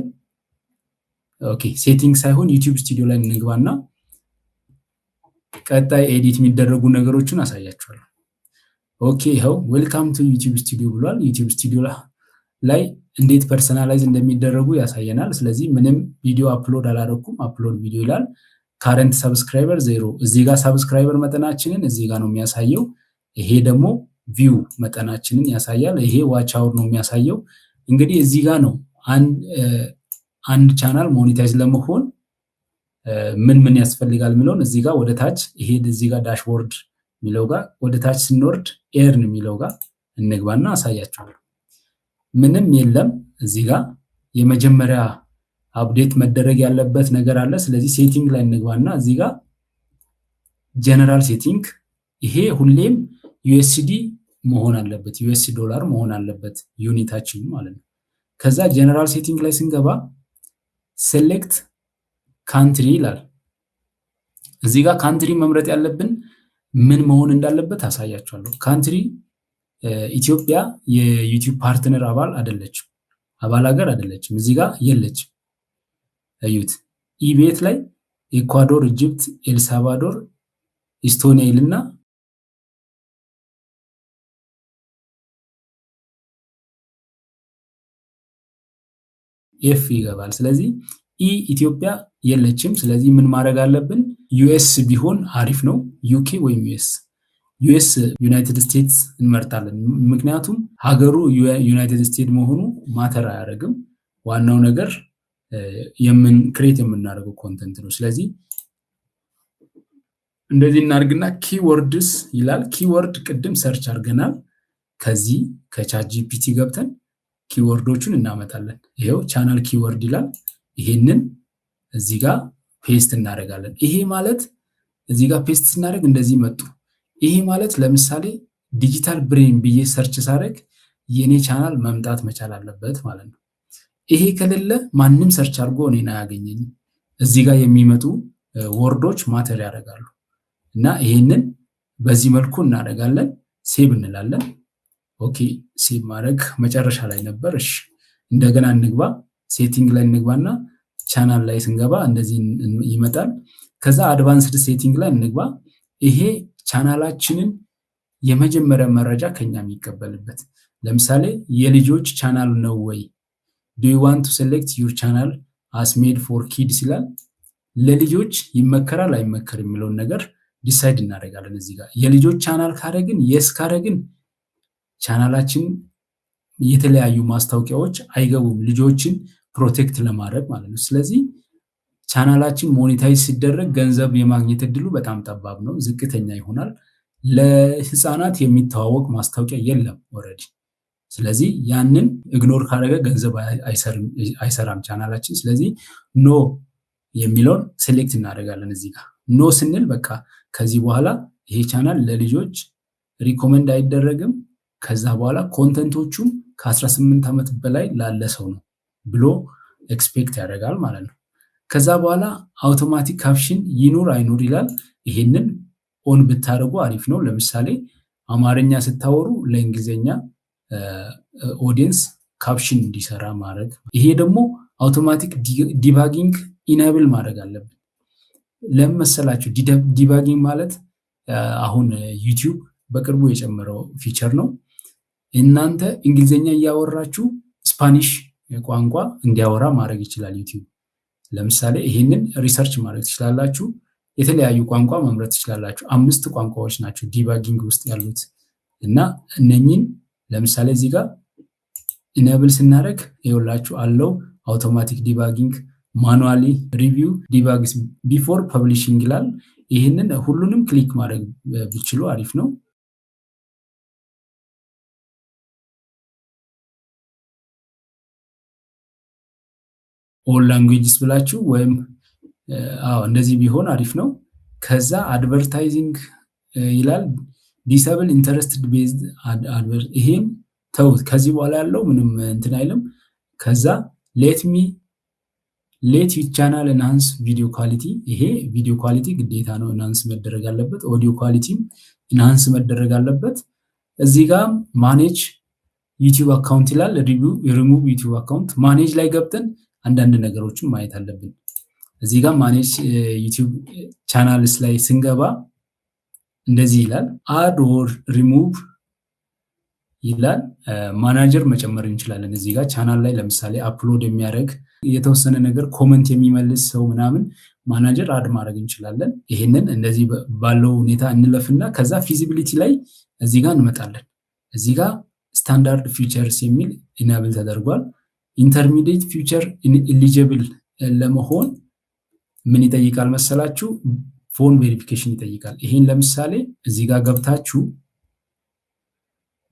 Speaker 1: ኦኬ ሴቲንግ ሳይሆን ዩቲዩብ ስቱዲዮ ላይ እንግባና ቀጣይ ኤዲት የሚደረጉ ነገሮችን አሳያችኋለሁ። ኦኬ ይኸው ዌልካም ቱ ዩቲዩብ ስቱዲዮ ብሏል። ዩቲዩብ ስቱዲዮ ላይ እንዴት ፐርሰናላይዝ እንደሚደረጉ ያሳየናል። ስለዚህ ምንም ቪዲዮ አፕሎድ አላደረኩም። አፕሎድ ቪዲዮ ይላል። ካረንት ሰብስክራይበር 0። እዚህ ጋር ሰብስክራይበር መጠናችንን እዚህ ጋር ነው የሚያሳየው። ይሄ ደግሞ ቪው መጠናችንን ያሳያል። ይሄ ዋች አወር ነው የሚያሳየው። እንግዲህ እዚህ ጋር ነው አንድ ቻናል ሞኔታይዝ ለመሆን ምን ያስፈልጋል የሚለውን እዚህ ጋር ወደ ታች ይሄ እዚህ ጋር ዳሽቦርድ የሚለው ጋር ወደ ታች ስንወርድ ኤርን የሚለው ጋር እንግባና አሳያችኋለሁ። ምንም የለም እዚህ ጋር የመጀመሪያ አፕዴት መደረግ ያለበት ነገር አለ። ስለዚህ ሴቲንግ ላይ እንግባና እዚህ ጋር ጀነራል ሴቲንግ፣ ይሄ ሁሌም ዩኤስዲ መሆን አለበት፣ ዩኤስ ዶላር መሆን አለበት ዩኒታችን ማለት ነው። ከዛ ጀነራል ሴቲንግ ላይ ስንገባ ሴሌክት ካንትሪ ይላል። እዚህ ጋር ካንትሪ መምረጥ ያለብን ምን መሆን እንዳለበት አሳያችኋለሁ። ካንትሪ ኢትዮጵያ የዩቲዩብ ፓርትነር አባል አይደለችም፣ አባል ሀገር አይደለችም። እዚህ ጋር የለችም። እዩት። ኢቤት ላይ ኢኳዶር፣ ኢጅፕት፣ ኤልሳልቫዶር፣ ኢስቶኒያ ይልና ኤፍ ይገባል። ስለዚህ ኢትዮጵያ የለችም። ስለዚህ ምን ማድረግ አለብን? ዩኤስ ቢሆን አሪፍ ነው። ዩኬ ወይም ዩኤስ ዩናይትድ ስቴትስ እንመርጣለን። ምክንያቱም ሀገሩ ዩናይትድ ስቴትስ መሆኑ ማተር አያደርግም። ዋናው ነገር ክሬት የምናደርገው ኮንተንት ነው። ስለዚህ እንደዚህ እናድርግና ኪወርድስ ይላል። ኪወርድ ቅድም ሰርች አድርገናል። ከዚህ ከቻት ጂፒቲ ገብተን ኪወርዶቹን እናመጣለን። ይሄው ቻናል ኪወርድ ይላል። ይሄንን እዚህ ጋር ፔስት እናደርጋለን። ይሄ ማለት እዚህ ጋር ፔስት ስናደርግ እንደዚህ መጡ። ይሄ ማለት ለምሳሌ ዲጂታል ብሬን ብዬ ሰርች ሳደርግ የኔ ቻናል መምጣት መቻል አለበት ማለት ነው። ይሄ ከሌለ ማንም ሰርች አድርጎ እኔን አያገኘኝም። እዚህ ጋር የሚመጡ ወርዶች ማተር ያደርጋሉ እና ይሄንን በዚህ መልኩ እናደርጋለን። ሴቭ እንላለን። ኦኬ ሴቭ ማድረግ መጨረሻ ላይ ነበር። እሺ እንደገና እንግባ፣ ሴቲንግ ላይ እንግባና ቻናል ላይ ስንገባ እንደዚህ ይመጣል። ከዛ አድቫንስድ ሴቲንግ ላይ እንግባ። ይሄ ቻናላችንን የመጀመሪያ መረጃ ከኛ የሚቀበልበት ለምሳሌ የልጆች ቻናል ነው ወይ do you want to select your channel as made for kids ይላል። ለልጆች ይመከራል አይመከርም የሚለውን ነገር ዲሳይድ እናደርጋለን። እዚህ ጋር የልጆች ቻናል ካረግን የስ ካረግን ቻናላችን የተለያዩ ማስታወቂያዎች አይገቡም፣ ልጆችን ፕሮቴክት ለማድረግ ማለት ነው። ስለዚህ ቻናላችን ሞኔታይዝ ሲደረግ ገንዘብ የማግኘት እድሉ በጣም ጠባብ ነው፣ ዝቅተኛ ይሆናል። ለህፃናት የሚተዋወቅ ማስታወቂያ የለም ኦልሬዲ። ስለዚህ ያንን ኢግኖር ካደረገ ገንዘብ አይሰራም ቻናላችን። ስለዚህ ኖ የሚለውን ሴሌክት እናደርጋለን። እዚህ ጋር ኖ ስንል በቃ ከዚህ በኋላ ይሄ ቻናል ለልጆች ሪኮመንድ አይደረግም፣ ከዛ በኋላ ኮንተንቶቹም ከ18 ዓመት በላይ ላለ ሰው ነው ብሎ ኤክስፔክት ያደርጋል ማለት ነው። ከዛ በኋላ አውቶማቲክ ካፕሽን ይኑር አይኑር ይላል። ይሄንን ኦን ብታደርጉ አሪፍ ነው። ለምሳሌ አማርኛ ስታወሩ ለእንግሊዝኛ ኦዲየንስ ካፕሽን እንዲሰራ ማድረግ። ይሄ ደግሞ አውቶማቲክ ዲባጊንግ ኢናብል ማድረግ አለብን። ለምን መሰላችሁ? ዲባጊንግ ማለት አሁን ዩቲዩብ በቅርቡ የጨመረው ፊቸር ነው። እናንተ እንግሊዝኛ እያወራችሁ ስፓኒሽ ቋንቋ እንዲያወራ ማድረግ ይችላል ዩቲዩብ። ለምሳሌ ይሄንን ሪሰርች ማድረግ ትችላላችሁ። የተለያዩ ቋንቋ መምረጥ ትችላላችሁ። 5 ቋንቋዎች ናቸው ዲባጊንግ ውስጥ ያሉት እና እነኚህን ለምሳሌ እዚህ ጋር ኢኔብል ስናደርግ ይኸውላችሁ አለው አውቶማቲክ ዲባጊንግ፣ ማኑዋሊ ሪቪው፣ ዲባግስ ቢፎር ፐብሊሽንግ ይላል። ይህንን ሁሉንም ክሊክ ማድረግ ቢችሉ አሪፍ ነው። ኦል ላንጉዌጅስ ብላችሁ ወይም እንደዚህ ቢሆን አሪፍ ነው። ከዛ አድቨርታይዚንግ ይላል ዲሰብል ኢንተረስትድ ቤዝድ አድቨርት፣ ይሄን ተውት። ከዚህ በኋላ ያለው ምንም እንትን አይልም። ከዛ ሌት ዩር ቻናል ኢንሃንስ ቪዲዮ ኳሊቲ፣ ይሄ ቪዲዮ ኳሊቲ ግዴታ ነው ኢንሃንስ መደረግ አለበት። ኦዲዮ ኳሊቲም ኢንሃንስ መደረግ አለበት። እዚህ ጋር ማኔጅ ዩቲዩብ አካውንት ይላል። ሪሙቭ ዩቲዩብ አካውንት ማኔጅ ላይ ገብተን አንዳንድ ነገሮችን ማየት አለብን። እዚህ ጋር ማኔጅ ዩቲዩብ ቻናልስ ላይ ስንገባ እንደዚህ ይላል። አድ ኦር ሪሙቭ ይላል። ማናጀር መጨመር እንችላለን። እዚህ ጋር ቻናል ላይ ለምሳሌ አፕሎድ የሚያደርግ የተወሰነ ነገር ኮመንት የሚመልስ ሰው ምናምን ማናጀር አድ ማድረግ እንችላለን። ይሄንን እንደዚህ ባለው ሁኔታ እንለፍና ከዛ ፊዚቢሊቲ ላይ እዚህ ጋር እንመጣለን። እዚህ ጋር ስታንዳርድ ፊቸርስ የሚል ኢናብል ተደርጓል። ኢንተርሚዲየት ፊቸር ኢሊጂብል ለመሆን ምን ይጠይቃል መሰላችሁ? ፎን ቬሪፊኬሽን ይጠይቃል። ይሄን ለምሳሌ እዚህ ጋር ገብታችሁ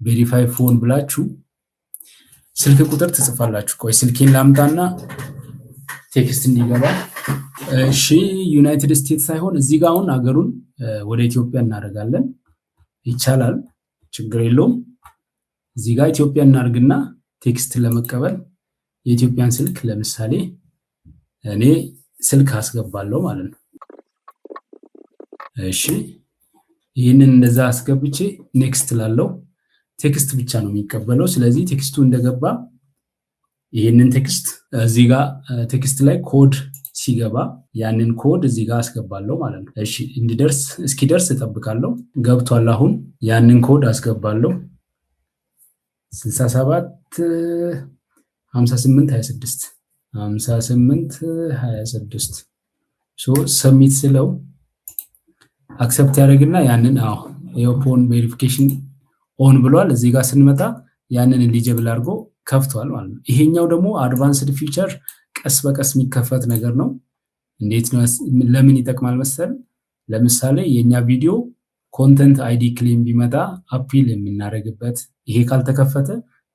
Speaker 1: ቬሪፋይ ፎን ብላችሁ ስልክ ቁጥር ትጽፋላችሁ። ቆይ ስልኬን ላምጣና ቴክስት እንዲገባ። እሺ ዩናይትድ ስቴትስ ሳይሆን እዚህ ጋር አሁን ሀገሩን ወደ ኢትዮጵያ እናደርጋለን። ይቻላል፣ ችግር የለውም። እዚህ ጋር ኢትዮጵያ እናርግና ቴክስት ለመቀበል የኢትዮጵያን ስልክ ለምሳሌ እኔ ስልክ አስገባለሁ ማለት ነው። እሺ ይህንን እንደዛ አስገብቼ ኔክስት ላለው ቴክስት ብቻ ነው የሚቀበለው። ስለዚህ ቴክስቱ እንደገባ ይህንን ቴክስት እዚህ ጋር ቴክስት ላይ ኮድ ሲገባ ያንን ኮድ እዚህ ጋር አስገባለሁ ማለት ነው። እሺ እስኪደርስ እጠብቃለሁ። ገብቷል። አሁን ያንን ኮድ አስገባለሁ 67 58 26 58 26 ሰሚት ስለው አክሰፕት ያደርግና ያንን የፎን ቬሪፊኬሽን ኦን ብሏል። እዚህ ጋር ስንመጣ ያንን ኤሊጂብል አድርጎ ከፍቷል ማለት ነው። ይሄኛው ደግሞ አድቫንስድ ፊቸር ቀስ በቀስ የሚከፈት ነገር ነው። እንዴት ነው? ለምን ይጠቅማል መሰል? ለምሳሌ የኛ ቪዲዮ ኮንተንት አይዲ ክሌም ቢመጣ አፒል የምናደርግበት፣ ይሄ ካልተከፈተ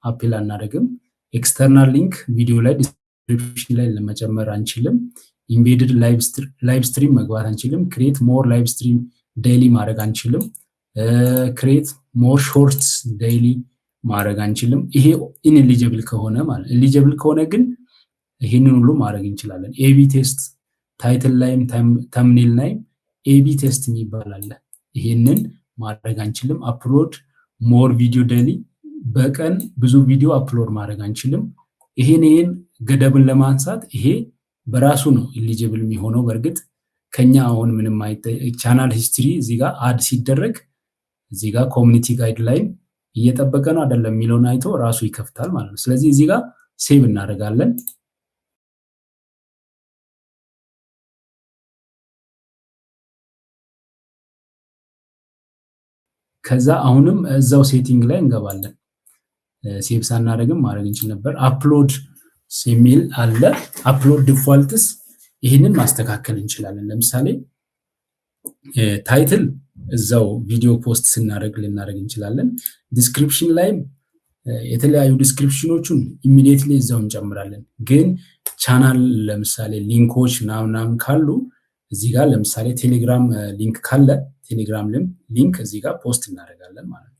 Speaker 1: አፒል አናደርግም። ኤክስተርናል ሊንክ ቪዲዮ ላይ ዲስክሪፕሽን ላይ ለመጨመር አንችልም። ኢምቤድድ ላይቭ ስትሪም መግባት አንችልም። ክሬት ሞር ላይቭ ስትሪም ዴይሊ ማድረግ አንችልም። ክሬት ሞር ሾርትስ ዴይሊ ማድረግ አንችልም። ይሄ ኢንኤሊጂብል ከሆነ ማለት ኤሊጂብል ከሆነ ግን ይሄንን ሁሉ ማድረግ እንችላለን። ኤቢ ቴስት ታይትል ላይም ተምኔል ላይም ኤቢ ቴስት የሚባል አለ። ይሄንን ማድረግ አንችልም። አፕሎድ ሞር ቪዲዮ ዴይሊ፣ በቀን ብዙ ቪዲዮ አፕሎድ ማድረግ አንችልም። ይሄን ገደብን ለማንሳት ይሄ በራሱ ነው ኢሊጂብል የሚሆነው። በእርግጥ ከኛ አሁን ምንም ቻናል ሂስትሪ እዚህ ጋር አድ ሲደረግ እዚህ ጋር ኮሚኒቲ ጋይድላይን እየጠበቀ ነው አይደለም የሚለውን አይቶ ራሱ ይከፍታል ማለት ነው። ስለዚህ እዚህ ጋር ሴቭ እናደርጋለን። ከዛ አሁንም እዛው ሴቲንግ ላይ እንገባለን። ሴቭ ሳናደርግም ማድረግ እንችል ነበር። አፕሎድ የሚል አለ። አፕሎድ ዲፋልትስ ይህንን ማስተካከል እንችላለን። ለምሳሌ ታይትል እዛው ቪዲዮ ፖስት ስናደርግ ልናደርግ እንችላለን። ዲስክሪፕሽን ላይ የተለያዩ ዲስክሪፕሽኖቹን ኢሚዲየትሊ እዛው እንጨምራለን። ግን ቻናል ለምሳሌ ሊንኮች ምናምን ካሉ እዚህ ጋር ለምሳሌ ቴሌግራም ሊንክ ካለ ቴሌግራም ሊንክ እዚህ ጋር ፖስት እናደርጋለን ማለት ነው፣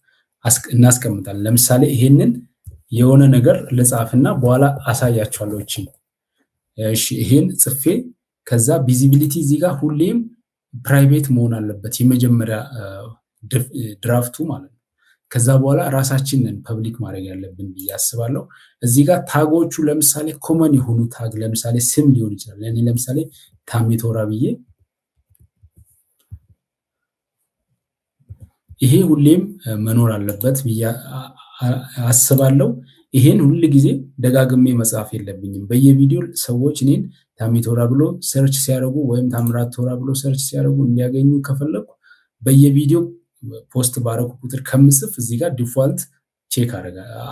Speaker 1: እናስቀምጣለን። ለምሳሌ ይሄንን የሆነ ነገር ልጻፍና በኋላ አሳያችኋለሁ። እሺ ይሄን ጽፌ ከዛ ቪዚቢሊቲ እዚህ ጋር ሁሌም ፕራይቬት መሆን አለበት፣ የመጀመሪያ ድራፍቱ ማለት ነው። ከዛ በኋላ ራሳችንን ፐብሊክ ማድረግ ያለብን ብዬ አስባለሁ። እዚህ ጋር ታጎቹ ለምሳሌ ኮመን የሆኑ ታግ ለምሳሌ ስም ሊሆን ይችላል። እኔ ለምሳሌ ታሜቶራ ብዬ ይሄ ሁሌም መኖር አለበት ብዬ አስባለሁ። ይሄን ሁሉ ጊዜ ደጋግሜ መጻፍ የለብኝም። በየቪዲዮ ሰዎች እኔን ታሚቶራ ብሎ ሰርች ሲያደርጉ ወይም ታምራት ቶራ ብሎ ሰርች ሲያደርጉ እንዲያገኙ ከፈለኩ በየቪዲዮ ፖስት ባረኩ ቁጥር ከምጽፍ እዚህ ጋር ዲፎልት ቼክ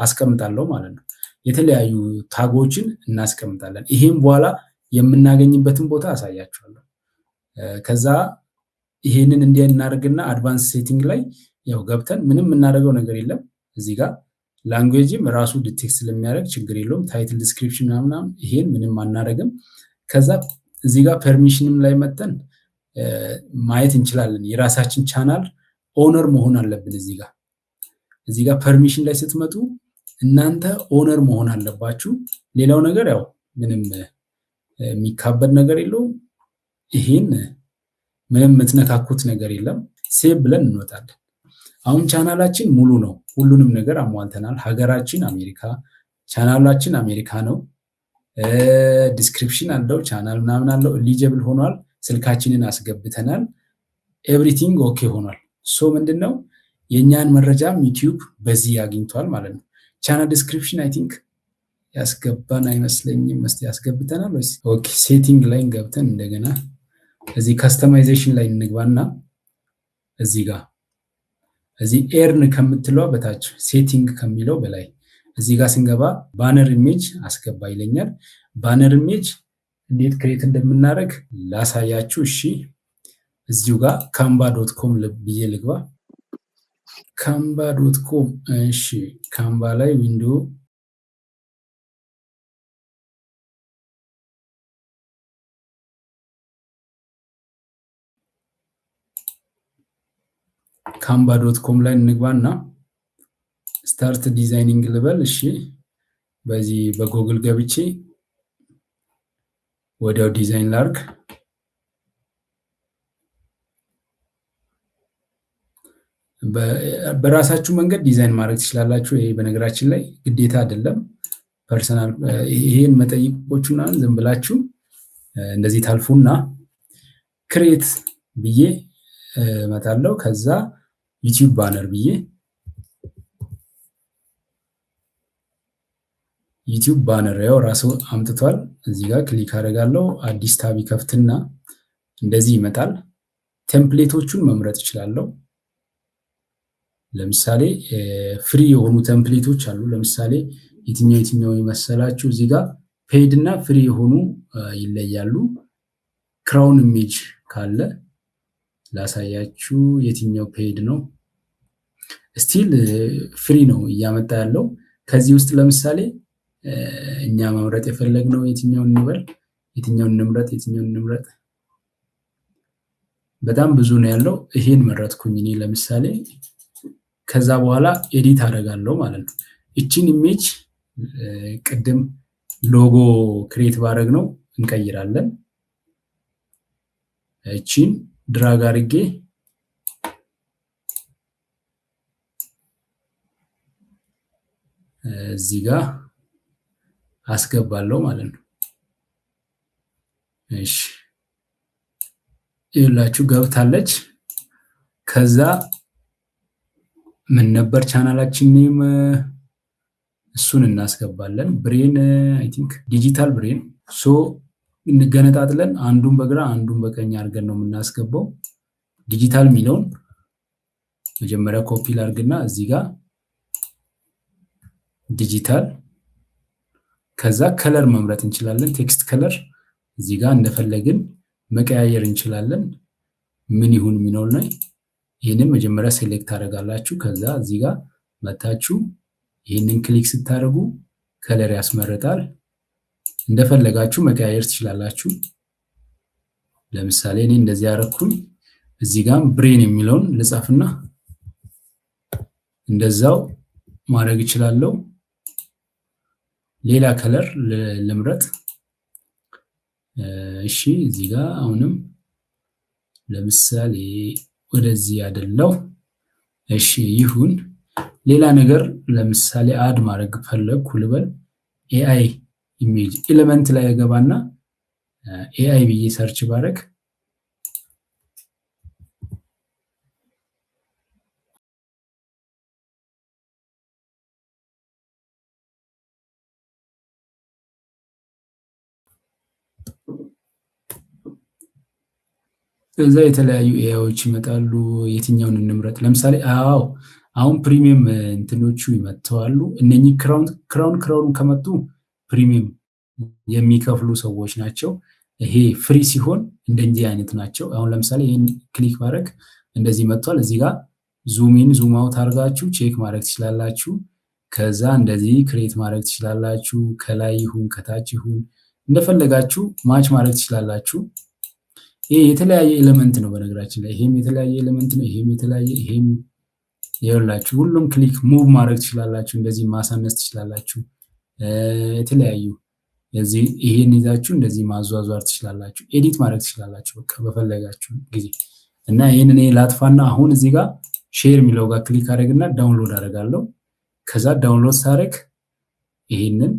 Speaker 1: አስቀምጣለሁ ማለት ነው። የተለያዩ ታጎችን እናስቀምጣለን። ይሄን በኋላ የምናገኝበትን ቦታ አሳያችኋለሁ። ከዛ ይሄንን እናደርግና አድቫንስ ሴቲንግ ላይ ያው ገብተን ምንም የምናደርገው ነገር የለም። እዚህ ጋር ላንጉዌጅም ራሱ ዲቴክት ስለሚያደርግ ችግር የለውም። ታይትል ዲስክሪፕሽን ምናምን ይሄን ምንም አናደርግም። ከዛ እዚህ ጋር ፐርሚሽንም ላይ መጠን ማየት እንችላለን። የራሳችን ቻናል ኦነር መሆን አለብን። እዚህ ጋር ፐርሚሽን ላይ ስትመጡ እናንተ ኦነር መሆን አለባችሁ። ሌላው ነገር ያው ምንም የሚካበድ ነገር የለውም። ይሄን ምንም የምትነካኩት ነገር የለም። ሴቭ ብለን እንወጣለን። አሁን ቻናላችን ሙሉ ነው። ሁሉንም ነገር አሟልተናል። ሀገራችን አሜሪካ፣ ቻናላችን አሜሪካ ነው። ዲስክሪፕሽን አለው፣ ቻናል ምናምን አለው፣ ኤሊጂብል ሆኗል። ስልካችንን አስገብተናል። ኤቭሪቲንግ ኦኬ ሆኗል። ሶ ምንድነው የኛን መረጃም ዩቲዩብ በዚህ አግኝቷል ማለት ነው። ቻናል ዲስክሪፕሽን አይ ቲንክ ያስገባን አይመስለኝም። እስቲ ያስገብተናል ወይስ? ኦኬ ሴቲንግ ላይ ገብተን እንደገና እዚህ ካስተማይዜሽን ላይ እንግባና እዚህ ጋር እዚህ ኤርን ከምትለዋ በታች ሴቲንግ ከሚለው በላይ እዚህ ጋር ስንገባ ባነር ኢሜጅ አስገባ ይለኛል። ባነር ኢሜጅ እንዴት ክሬት እንደምናደርግ ላሳያችሁ። እሺ እዚሁ ጋር canva.com ብዬ ልግባ። canva.com እሺ ካንቫ ላይ ዊንዶ canva.com ላይ እንግባና ስታርት ዲዛይኒንግ ልበል። እሺ በዚህ በጉግል ገብቼ ወዲያው ዲዛይን ላርግ። በራሳችሁ መንገድ ዲዛይን ማድረግ ትችላላችሁ። ይሄ በነገራችን ላይ ግዴታ አይደለም። ፐርሰናል ይሄን መጠይቆቹና ዝም ብላችሁ እንደዚህ ታልፉና ክሬት ብዬ መጣለው። ከዛ ዩቲዩብ ባነር ብዬ ዩቲዩብ ባነር ያው ራሱ አምጥቷል። እዚህ ጋር ክሊክ አደርጋለሁ። አዲስ ታብ ይከፍትና እንደዚህ ይመጣል። ቴምፕሌቶቹን መምረጥ እችላለሁ። ለምሳሌ ፍሪ የሆኑ ቴምፕሌቶች አሉ። ለምሳሌ የትኛው ይመሰላችሁ? እዚህ ጋር ፔይድ እና ፍሪ የሆኑ ይለያሉ። ክራውን ኢሜጅ ካለ ላሳያችሁ። የትኛው ፔይድ ነው? ስቲል ፍሪ ነው እያመጣ ያለው። ከዚህ ውስጥ ለምሳሌ እኛ መምረጥ የፈለግነው የትኛውን እንበል፣ የትኛውን እንምረጥ? በጣም ብዙ ነው ያለው። ይሄን መረጥኩኝ እኔ ለምሳሌ። ከዛ በኋላ ኤዲት አደርጋለሁ ማለት ነው። እቺን ኢሜጅ ቅድም ሎጎ ክሬት ባደረግ ነው እንቀይራለን። እቺን ድራግ አድርጌ እዚህ ጋር አስገባለሁ ማለት ነው። እሺ ይላችሁ ገብታለች። ከዛ ምን ነበር ቻናላችን ኔም እሱን እናስገባለን። ብሬን አይ ቲንክ ዲጂታል ብሬን። ሶ እንገነጣጥለን አንዱን በግራ አንዱን በቀኝ አድርገን ነው የምናስገባው። ዲጂታል ሚለውን መጀመሪያ ኮፒ ላድርግና እዚህ ጋር ዲጂታል፣ ከዛ ከለር መምረጥ እንችላለን። ቴክስት ከለር እዚህ ጋር እንደፈለግን መቀያየር እንችላለን። ምን ይሁን የሚኖር ነው። ይሄንን መጀመሪያ ሴሌክት አደርጋላችሁ። ከዛ እዚህ ጋር መታችሁ ይሄንን ክሊክ ስታደርጉ ከለር ያስመርጣል። እንደፈለጋችሁ መቀያየር ትችላላችሁ። ለምሳሌ እኔ እንደዚህ አደረኩኝ። እዚህ ጋር ብሬን የሚለውን ልጻፍና እንደዛው ማድረግ እችላለሁ። ሌላ ከለር ልምረጥ። እሺ እዚህ ጋር አሁንም ለምሳሌ ወደዚህ ያደለው። እሺ ይሁን። ሌላ ነገር ለምሳሌ አድ ማድረግ ፈለግኩ ልበል። ኤአይ ኢሜጅ ኤሌመንት ላይ ገባና ኤአይ ብዬ ሰርች ባረግ ከዛ የተለያዩ ኤአይዎች ይመጣሉ። የትኛውን እንምረጥ? ለምሳሌ አሁን ፕሪሚየም እንትኖቹ ይመጥተዋሉ። እነኚህ ክራውን ከመጡ ፕሪሚየም የሚከፍሉ ሰዎች ናቸው። ይሄ ፍሪ ሲሆን እንደዚህ አይነት ናቸው። አሁን ለምሳሌ ይህን ክሊክ ማድረግ እንደዚህ መጥቷል። እዚህ ጋር ዙም ኢን ዙም አውት አድርጋችሁ ቼክ ማድረግ ትችላላችሁ። ከዛ እንደዚህ ክሬት ማድረግ ትችላላችሁ። ከላይ ይሁን ከታች ይሁን እንደፈለጋችሁ ማች ማድረግ ትችላላችሁ። ይሄ የተለያየ ኤሌመንት ነው በነገራችን ላይ። ይሄም የተለያየ ኤሌመንት ነው። ይሄም የተለያየ ይሄም ይኸውላችሁ ሁሉም ክሊክ ሙቭ ማድረግ ትችላላችሁ። እንደዚህ ማሳነስ ትችላላችሁ። የተለያዩ ይሄን ይዛችሁ እንደዚህ ማዟዟር ትችላላችሁ። ኤዲት ማድረግ ትችላላችሁ በቃ በፈለጋችሁ ጊዜ እና ይሄን እኔ ላጥፋና አሁን እዚህ ጋር ሼር የሚለው ጋር ክሊክ አደረግና ዳውንሎድ አደርጋለሁ። ከዛ ዳውንሎድ ሳደርግ ይሄንን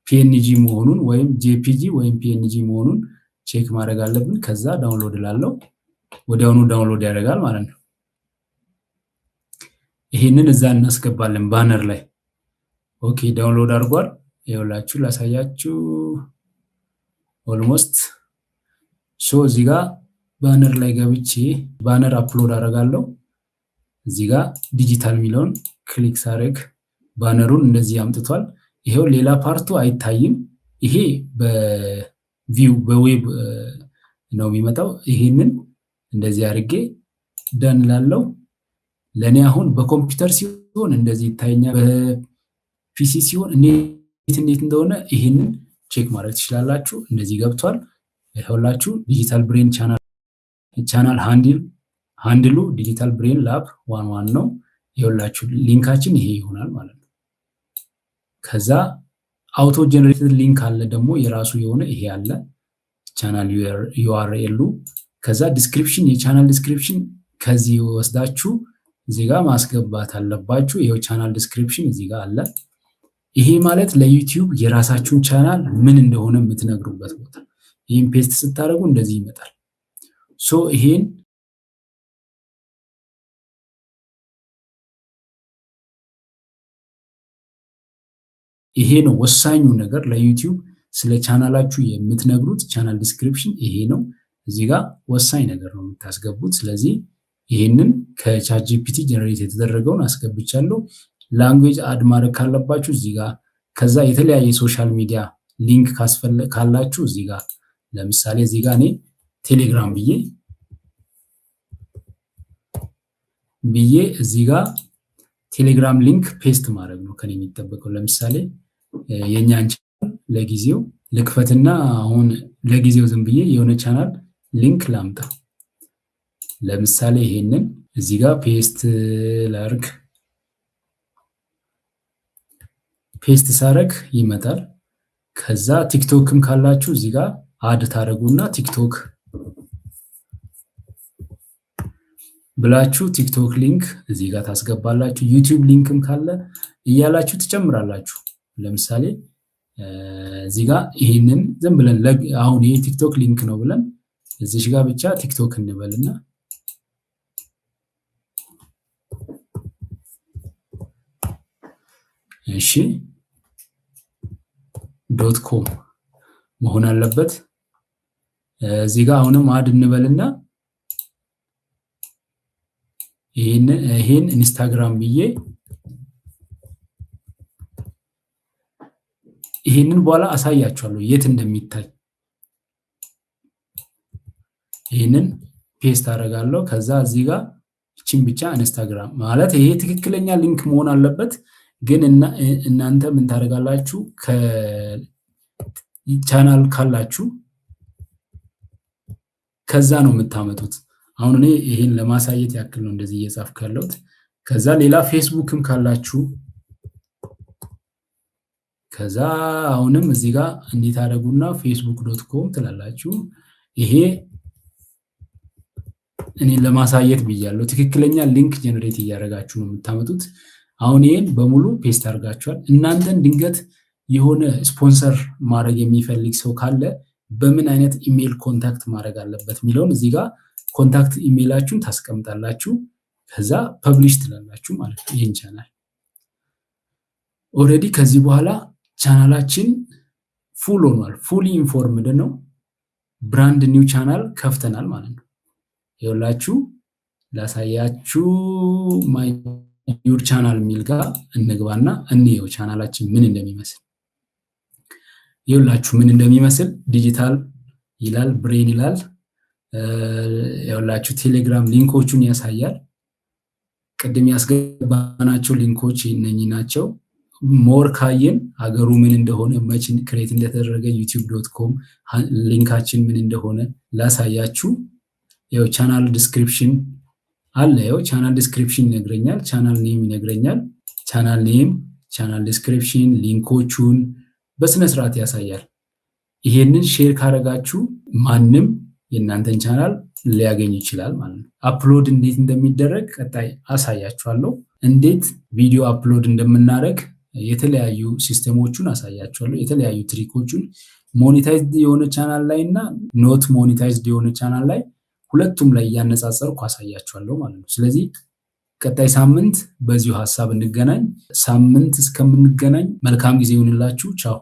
Speaker 1: ፒኤንጂ መሆኑን ወይም ጄፒጂ ወይም ፒኤንጂ መሆኑን ቼክ ማድረግ አለብን። ከዛ ዳውንሎድ እላለሁ። ወዲያውኑ ዳውንሎድ ያደርጋል ማለት ነው። ይሄንን እዛ እናስገባለን ባነር ላይ። ኦኬ ዳውንሎድ አድርጓል። ይኸውላችሁ ላሳያችሁ። ኦልሞስት እዚህ ጋር ባነር ላይ ገብቼ ባነር አፕሎድ አደርጋለሁ። እዚህ ጋር ዲጂታል የሚለውን ክሊክ ሳደርግ ባነሩን እንደዚህ አምጥቷል። ይሄው ሌላ ፓርቱ አይታይም። ይሄ በቪው በዌብ ነው የሚመጣው። ይሄንን እንደዚህ አድርጌ ደን ላለው ለኔ አሁን በኮምፒውተር ሲሆን እንደዚህ ይታየኛል። በፒሲ ሲሆን እንዴት እንደሆነ ይሄንን ቼክ ማድረግ ትችላላችሁ። እንደዚህ ገብቷል። ይኸውላችሁ ዲጂታል ብሬን ቻናል ሃንድሉ ዲጂታል ብሬን ላብ 1 ነው። ይኸውላችሁ ሊንካችን ይሄ ይሆናል ማለት ነው። ከዛ አውቶ ጀነሬትድ ሊንክ አለ ደግሞ የራሱ የሆነ ይሄ አለ ቻናል ዩአርኤሉ። ከዛ ዲስክሪፕሽን የቻናል ዲስክሪፕሽን ከዚህ ወስዳችሁ እዚህ ጋር ማስገባት አለባችሁ። ይሄው ቻናል ዲስክሪፕሽን እዚህ ጋር አለ። ይሄ ማለት ለዩቲዩብ የራሳችሁን ቻናል ምን እንደሆነ የምትነግሩበት ቦታ። ይሄን ፔስት ስታደርጉ እንደዚህ ይመጣል። ይሄ ነው ወሳኙ ነገር ለዩቲዩብ ስለ ቻናላችሁ የምትነግሩት ቻናል ዲስክሪፕሽን ይሄ ነው። እዚህ ጋር ወሳኝ ነገር ነው የምታስገቡት። ስለዚህ ይሄንን ከቻት ጂፒቲ ጀነሬት የተደረገውን አስገብቻለሁ። ላንጉዌጅ አድ ማድረግ ካለባችሁ እዚህ ጋር፣ ከዛ የተለያየ ሶሻል ሚዲያ ሊንክ ካላችሁ እዚህ ጋር፣ ለምሳሌ እዚህ ጋር እኔ ቴሌግራም ብዬ እዚህ ጋር ቴሌግራም ሊንክ ፔስት ማድረግ ነው ከኔ የሚጠበቀው። ለምሳሌ የኛን ቻናል ለጊዜው ልክፈትና አሁን ለጊዜው ዝም ብዬ የሆነ ቻናል ሊንክ ላምጣ። ለምሳሌ ይሄንን እዚህ ጋር ፔስት ላርግ። ፔስት ሳረግ ይመጣል። ከዛ ቲክቶክም ካላችሁ እዚህ ጋር አድ ታረጉና ቲክቶክ ብላችሁ ቲክቶክ ሊንክ እዚህ ጋር ታስገባላችሁ። ዩቲዩብ ሊንክም ካለ እያላችሁ ትጨምራላችሁ። ለምሳሌ እዚህ ጋር ይሄንን ዝም ብለን አሁን ይሄ ቲክቶክ ሊንክ ነው ብለን እዚህ ጋር ብቻ ቲክቶክ እንበልና እሺ .com መሆን አለበት። እዚህ ጋር አሁንም አድ እንበልና ይሄን ኢንስታግራም ብዬ ይሄንን በኋላ አሳያችኋለሁ የት እንደሚታይ። ይሄንን ፔስት አደርጋለሁ። ከዛ እዚህ ጋር እቺን ብቻ ኢንስታግራም ማለት ይሄ ትክክለኛ ሊንክ መሆን አለበት። ግን እናንተ ምን ታደርጋላችሁ? ከቻናል ካላችሁ ከዛ ነው የምታመጡት። አሁን እኔ ይሄን ለማሳየት ያክል ነው እንደዚህ እየጻፍኩ ያለሁት። ከዛ ሌላ ፌስቡክም ካላችሁ ከዛ አሁንም እዚህ ጋር እንዴት አደረጉና facebook.com ትላላችሁ። ይሄ እኔ ለማሳየት ብያለሁ። ትክክለኛ ሊንክ ጀነሬት እያደረጋችሁ ነው የምታመጡት። አሁን ይሄን በሙሉ ፔስት አድርጋችኋል። እናንተን ድንገት የሆነ ስፖንሰር ማድረግ የሚፈልግ ሰው ካለ በምን አይነት ኢሜል ኮንታክት ማድረግ አለበት የሚለውን እዚህ ጋር ኮንታክት ኢሜላችሁን ታስቀምጣላችሁ። ከዛ ፐብሊሽ ትላላችሁ ማለት ነው። ይሄን ቻናል ኦሬዲ ከዚህ በኋላ ቻናላችን ፉል ሆኗል። ፉሊ ኢንፎርምድ ነው። ብራንድ ኒው ቻናል ከፍተናል ማለት ነው። ይኸውላችሁ ላሳያችሁ ማይ ዩር ቻናል የሚል ጋር እንግባና እንየው ቻናላችን ምን እንደሚመስል። ይኸውላችሁ ምን እንደሚመስል ዲጂታል ይላል፣ ብሬን ይላል። ይኸውላችሁ ቴሌግራም ሊንኮቹን ያሳያል። ቅድም ያስገባናቸው ሊንኮች እነኚህ ናቸው። ሞር ካየን ሀገሩ ምን እንደሆነ መቼ ክሬት እንደተደረገ youtube.com ሊንካችን ምን እንደሆነ ላሳያችሁ። ያው ቻናል ዲስክሪፕሽን አለ። ያው ቻናል ዲስክሪፕሽን ይነግረኛል፣ ቻናል ኔም ይነግረኛል። ቻናል ኔም፣ ቻናል ዲስክሪፕሽን ሊንኮቹን በስነ ስርዓት ያሳያል። ይሄንን ሼር ካረጋችሁ ማንም የእናንተን ቻናል ሊያገኝ ይችላል ማለት ነው። አፕሎድ እንዴት እንደሚደረግ ቀጣይ አሳያችኋለሁ። እንዴት ቪዲዮ አፕሎድ እንደምናደርግ የተለያዩ ሲስተሞቹን አሳያችኋለሁ። የተለያዩ ትሪኮቹን ሞኔታይዝድ የሆነ ቻናል ላይ እና ኖት ሞኔታይዝድ የሆነ ቻናል ላይ ሁለቱም ላይ እያነጻጸርኩ አሳያችኋለሁ ማለት ነው። ስለዚህ ቀጣይ ሳምንት በዚሁ ሀሳብ እንገናኝ። ሳምንት እስከምንገናኝ መልካም ጊዜ ይሁንላችሁ። ቻው።